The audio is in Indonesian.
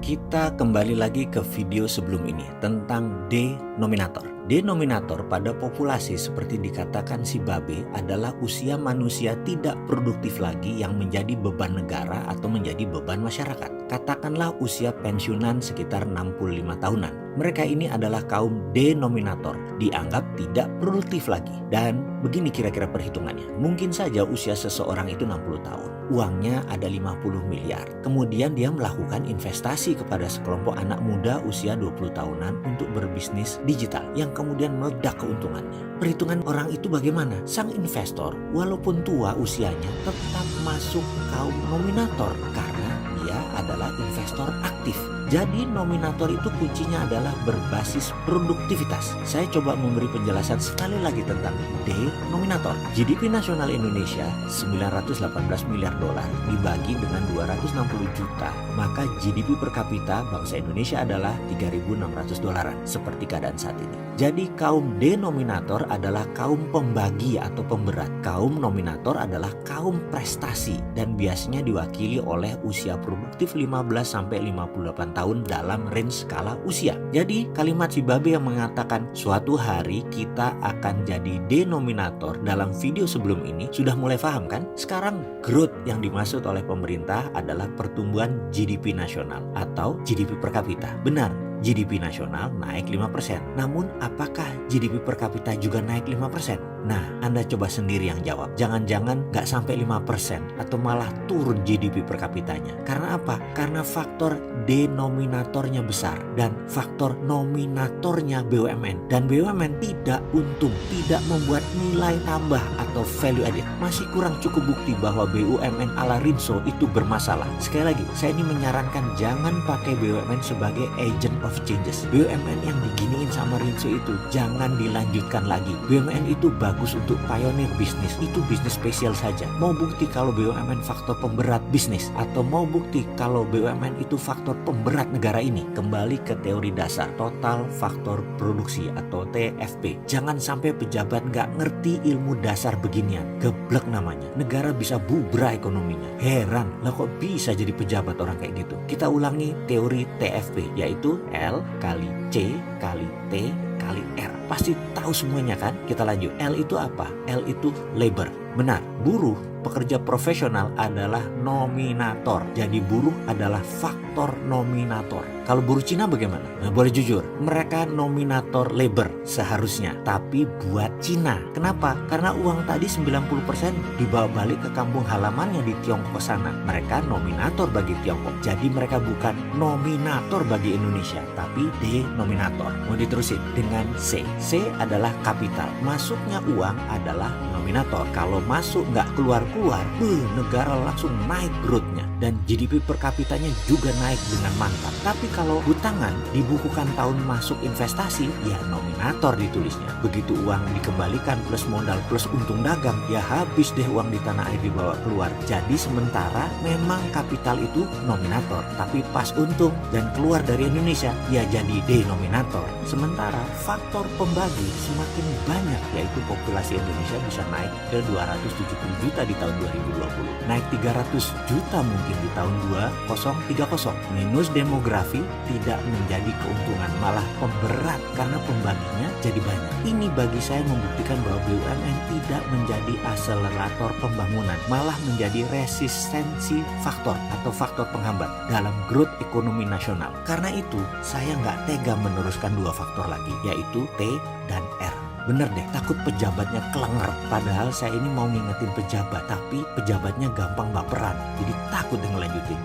Kita kembali lagi ke video sebelum ini tentang denominator. Denominator pada populasi seperti dikatakan si Babe adalah usia manusia tidak produktif lagi yang menjadi beban negara atau menjadi beban masyarakat. Katakanlah usia pensiunan sekitar 65 tahunan. Mereka ini adalah kaum denominator, dianggap tidak produktif lagi. Dan begini kira-kira perhitungannya. Mungkin saja usia seseorang itu 60 tahun. Uangnya ada 50 miliar. Kemudian dia melakukan investasi kepada sekelompok anak muda usia 20 tahunan untuk berbisnis digital yang kemudian meledak keuntungannya. Perhitungan orang itu bagaimana? Sang investor walaupun tua usianya tetap masuk kaum nominator karena dia adalah investor aktif. Jadi nominator itu kuncinya adalah berbasis produktivitas. Saya coba memberi penjelasan sekali lagi tentang denominator. GDP nasional Indonesia 918 miliar dolar dibagi dengan 260 juta, maka GDP per kapita bangsa Indonesia adalah 3.600 dolaran seperti keadaan saat ini. Jadi kaum denominator adalah kaum pembagi atau pemberat. Kaum nominator adalah kaum prestasi dan biasanya diwakili oleh usia produktif 15 sampai 58 tahun dalam range skala usia. Jadi kalimat si Babe yang mengatakan suatu hari kita akan jadi denominator dalam video sebelum ini sudah mulai paham kan? Sekarang growth yang dimaksud oleh pemerintah adalah pertumbuhan GDP nasional atau GDP per kapita. Benar, GDP nasional naik 5%. Namun apakah GDP per kapita juga naik 5%? Nah, Anda coba sendiri yang jawab. Jangan-jangan nggak sampai 5% atau malah turun GDP per kapitanya. Karena apa? Karena faktor denominatornya besar dan faktor nominatornya BUMN. Dan BUMN tidak untung, tidak membuat nilai tambah atau value added. Masih kurang cukup bukti bahwa BUMN ala Rinso itu bermasalah. Sekali lagi, saya ini menyarankan jangan pakai BUMN sebagai agent of changes. BUMN yang diginiin sama Rinso itu jangan dilanjutkan lagi. BUMN itu bagus untuk pioneer bisnis, itu bisnis spesial saja. Mau bukti kalau BUMN faktor pemberat bisnis atau mau bukti kalau BUMN itu faktor pemberat negara ini, kembali ke teori dasar total faktor produksi atau TFP. Jangan sampai pejabat nggak ngerti ilmu dasar beginian, geblek namanya. Negara bisa bubrah ekonominya. Heran, lah kok bisa jadi pejabat orang kayak gitu. Kita ulangi teori TFP, yaitu L kali C kali T kali R. Pasti tahu semuanya kan? Kita lanjut. L itu apa? L itu labor. Benar, buruh, pekerja profesional adalah nominator. Jadi buruh adalah faktor nominator. Kalau buruh Cina bagaimana? Nah, boleh jujur, mereka nominator labor seharusnya. Tapi buat Cina. Kenapa? Karena uang tadi 90% dibawa balik ke kampung halamannya di Tiongkok sana. Mereka nominator bagi Tiongkok. Jadi mereka bukan nominator bagi Indonesia, tapi denominator. Mau diterusin dengan C. C adalah kapital. Masuknya uang adalah nominator. Kalau masuk nggak keluar-keluar, negara langsung naik growth-nya. Dan GDP per kapitanya juga naik dengan mantap. Tapi kalau hutangan dibukukan tahun masuk investasi, ya nominator ditulisnya. Begitu uang dikembalikan plus modal plus untung dagang, ya habis deh uang di tanah air dibawa keluar. Jadi sementara memang kapital itu nominator, tapi pas untung dan keluar dari Indonesia, ya jadi denominator. Sementara faktor pembagi semakin banyak, yaitu populasi Indonesia bisa naik ke 270 juta di tahun 2020. Naik 300 juta mungkin di tahun 2030. Minus demografi tidak menjadi keuntungan, malah pemberat karena pembaginya jadi banyak. Ini bagi saya membuktikan bahwa BUMN tidak menjadi akselerator pembangunan, malah menjadi resistensi faktor atau faktor penghambat dalam growth ekonomi nasional. Karena itu saya nggak tega meneruskan dua faktor lagi, yaitu T dan R. Bener deh, takut pejabatnya kelenger. Padahal saya ini mau ngingetin pejabat, tapi pejabatnya gampang baperan. Jadi takut deh ngelanjutin.